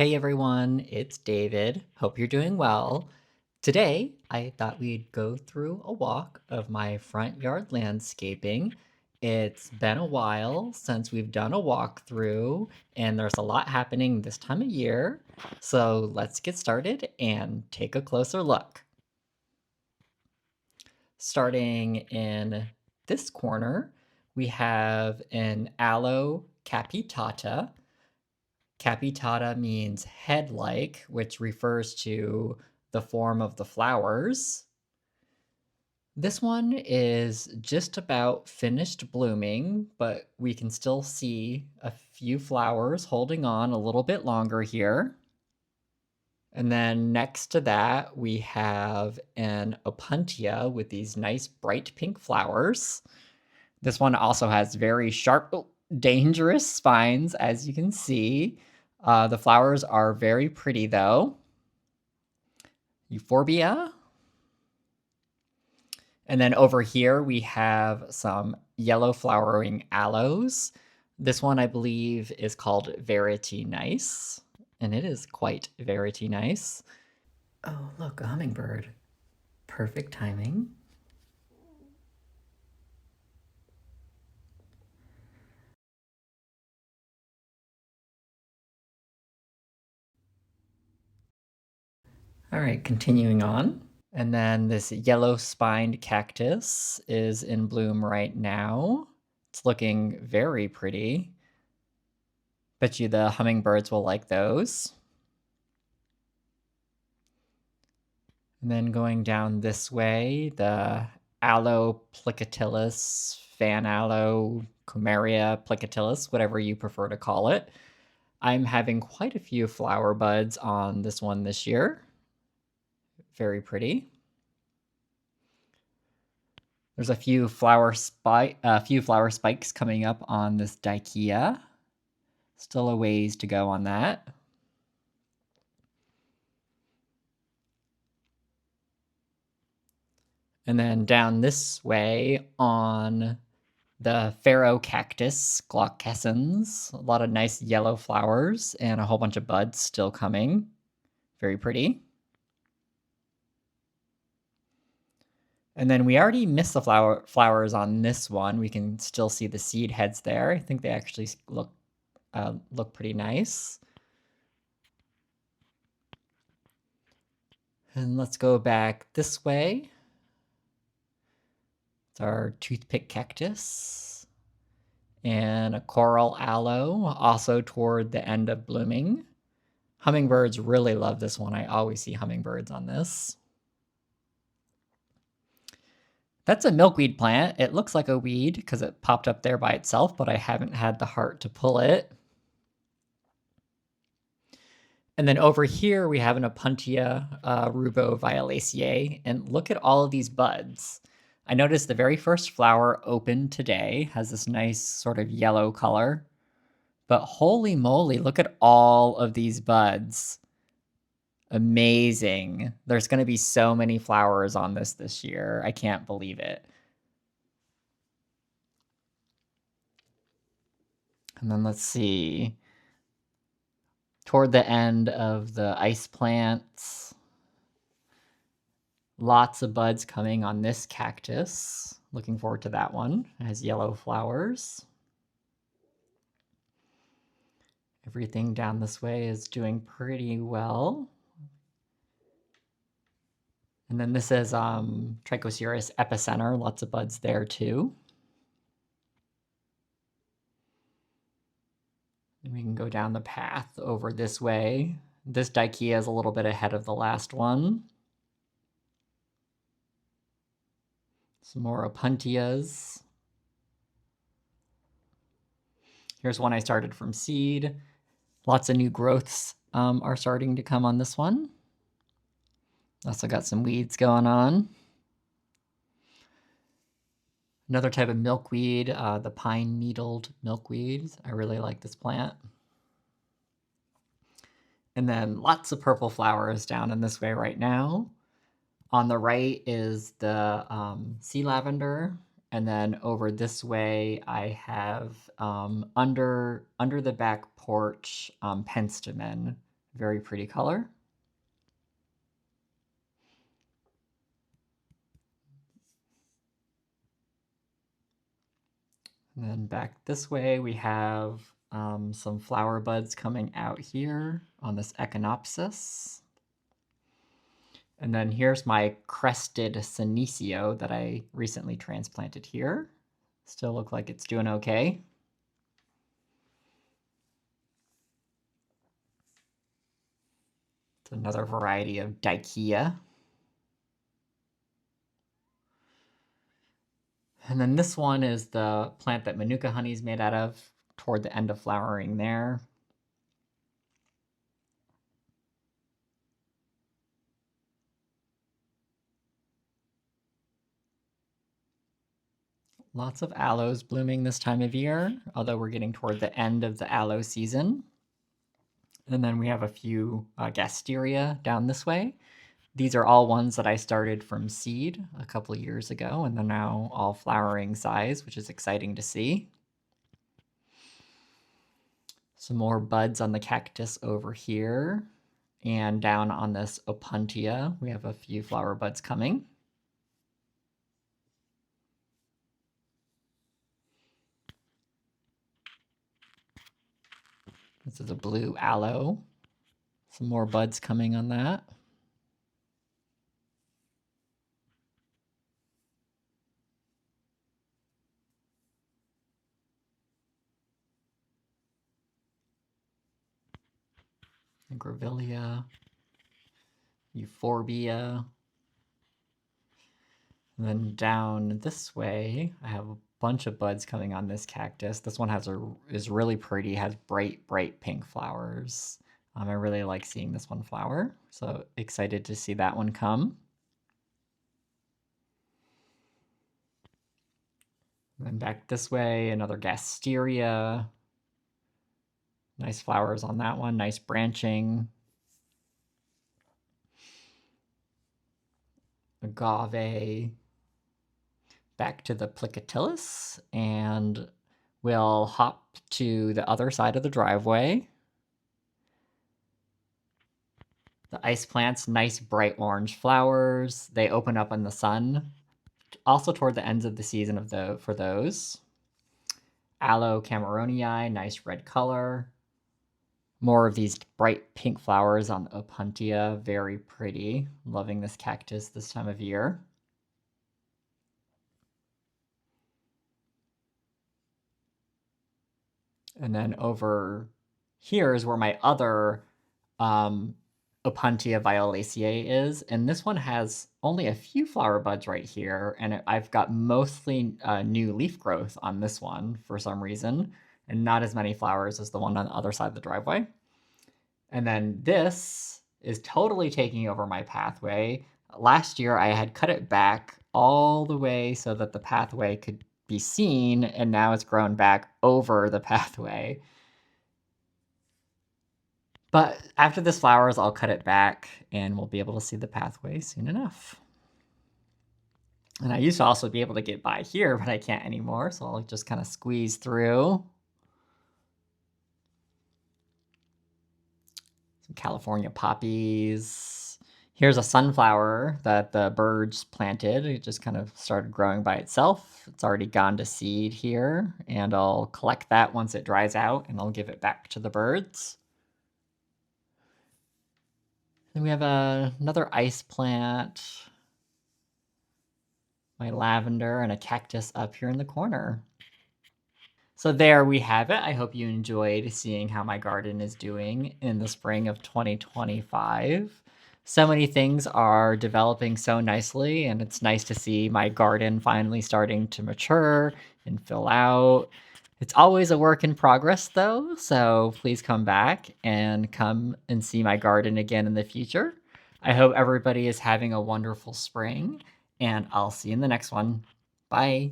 Hey everyone, it's David. Hope you're doing well. Today, I thought we'd go through a walk of my front yard landscaping. It's been a while since we've done a walkthrough, and there's a lot happening this time of year. So let's get started and take a closer look. Starting in this corner, we have an aloe capitata. Capitata means head-like, which refers to the form of the flowers. This one is just about finished blooming, but we can still see a few flowers holding on a little bit longer here. And then next to that, we have an opuntia with these nice bright pink flowers. This one also has very sharp, dangerous spines, as you can see. The flowers are very pretty, though. Euphorbia. And then over here, we have some yellow flowering aloes. This one, I believe, is called Verity Nice, and it is quite Verity Nice. Oh, look, a hummingbird. Perfect timing. All right, continuing on. And then this yellow-spined cactus is in bloom right now. It's looking very pretty. Bet you the hummingbirds will like those. And then going down this way, the aloe plicatilus, fan aloe, Comeria plicatilus, whatever you prefer to call it. I'm having quite a few flower buds on this one this year. Very pretty. There's a few flower spikes coming up on this Dicea. Still a ways to go on that. And then down this way on the Pharaoh cactus, glaucescens, a lot of nice yellow flowers and a whole bunch of buds still coming. Very pretty. And then we already missed the flowers on this one. We can still see the seed heads there. I think they actually look pretty nice. And let's go back this way. It's our toothpick cactus and a coral aloe, also toward the end of blooming. Hummingbirds really love this one. I always see hummingbirds on this. That's a milkweed plant. It looks like a weed because it popped up there by itself, but I haven't had the heart to pull it. And then over here, we have an Opuntia ruboviolaceae, and look at all of these buds. I noticed the very first flower opened today has this nice sort of yellow color, but holy moly, look at all of these buds. Amazing. There's going to be so many flowers on this year. I can't believe it. And then let's see. Toward the end of the ice plants, lots of buds coming on this cactus. Looking forward to that one. It has yellow flowers. Everything down this way is doing pretty well. And then this is Trichocereus epicenter, lots of buds there too. And we can go down the path over this way. This Dicea is a little bit ahead of the last one. Some more Opuntias. Here's one I started from seed. Lots of new growths are starting to come on this one. Also got some weeds going on. Another type of milkweed, the pine-needled milkweed. I really like this plant. And then lots of purple flowers down in this way right now. On the right is the sea lavender. And then over this way, I have under the back porch penstemon. Very pretty color. And then back this way, we have some flower buds coming out here on this Echinopsis. And then here's my crested Senecio that I recently transplanted here. Still look like it's doing okay. It's another variety of Dicea. And then this one is the plant that Manuka honey is made out of, toward the end of flowering there. Lots of aloes blooming this time of year, although we're getting toward the end of the aloe season. And then we have a few Gasteria down this way. These are all ones that I started from seed a couple of years ago, and they're now all flowering size, which is exciting to see. Some more buds on the cactus over here. And down on this Opuntia, we have a few flower buds coming. This is a blue aloe. Some more buds coming on that. Grevillea, Euphorbia. And then down this way, I have a bunch of buds coming on this cactus. This one is really pretty, has bright pink flowers. I really like seeing this one flower, so excited to see that one come. And then back this way, another Gasteria. Nice flowers on that one, nice branching. Agave. Back to the Plicatillus, and we'll hop to the other side of the driveway. The ice plants, nice bright orange flowers. They open up in the sun. Also toward the ends of the season for those. Aloe Cameronii, nice red color. More of these bright pink flowers on Opuntia, very pretty. Loving this cactus this time of year. And then over here is where my other Opuntia violaceae is. And this one has only a few flower buds right here. And I've got mostly new leaf growth on this one for some reason. And not as many flowers as the one on the other side of the driveway. And then this is totally taking over my pathway. Last year, I had cut it back all the way so that the pathway could be seen, and now it's grown back over the pathway. But after this flowers, I'll cut it back, and we'll be able to see the pathway soon enough. And I used to also be able to get by here, but I can't anymore, so I'll just kind of squeeze through. Some California poppies. Here's a sunflower that the birds planted. It just kind of started growing by itself. It's already gone to seed here, and I'll collect that once it dries out, and I'll give it back to the birds. Then we have another ice plant, my lavender, and a cactus up here in the corner. So there we have it. I hope you enjoyed seeing how my garden is doing in the spring of 2025. So many things are developing so nicely, and it's nice to see my garden finally starting to mature and fill out. It's always a work in progress, though, so please come back and come and see my garden again in the future. I hope everybody is having a wonderful spring, and I'll see you in the next one. Bye.